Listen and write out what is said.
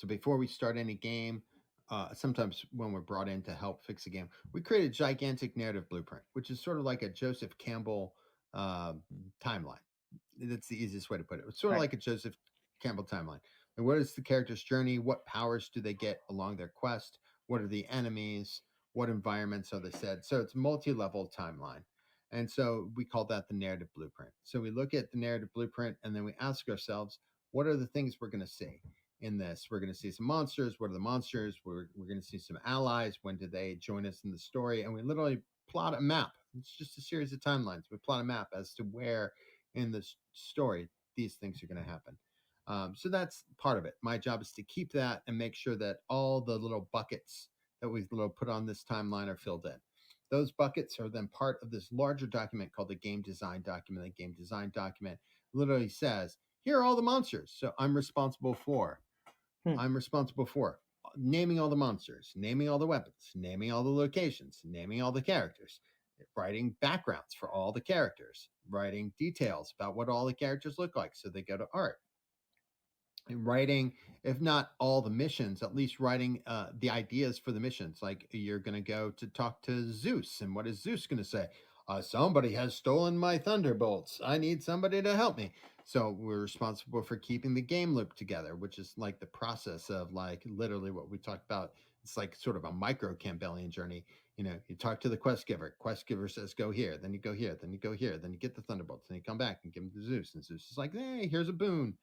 So before we start any game, sometimes when we're brought in to help fix a game, we create a gigantic narrative blueprint, which is sort of like a Joseph Campbell uh, timeline. That's the easiest way to put it. It's sort of Right. like a Joseph Campbell timeline. And what is the character's journey? What powers do they get along their quest? What are the enemies? What environments are they set? So it's multi-level timeline. And so we call that the narrative blueprint. So we look at the narrative blueprint and then we ask ourselves, what are the things we're going to see in this? We're going to see some monsters. What are the monsters? We're going to see some allies. When do they join us in the story? And we literally plot a map. It's just a series of timelines. We plot a map as to where in the story these things are going to happen. So that's part of it. My job is to keep that and make sure that all the little buckets that we put on this timeline are filled in. Those buckets are then part of this larger document called the game design document. The game design document literally says, here are all the monsters. So Hmm. I'm responsible for naming all the monsters, naming all the weapons, naming all the locations, naming all the characters, writing backgrounds for all the characters, writing details about what all the characters look like so they go to art, and writing, if not all the missions, at least writing the ideas for the missions. Like you're going to go to talk to Zeus, and what is Zeus going to say? Somebody has stolen my thunderbolts. I need somebody to help me. So we're responsible for keeping the game loop together, which is like the process of like literally what we talked about. It's like sort of a micro Campbellian journey. You know, you talk to the quest giver. Quest giver says, go here. Then you go here. Then you go here. Then you get the thunderbolts. Then you come back and give them to Zeus. And Zeus is like, hey, here's a boon.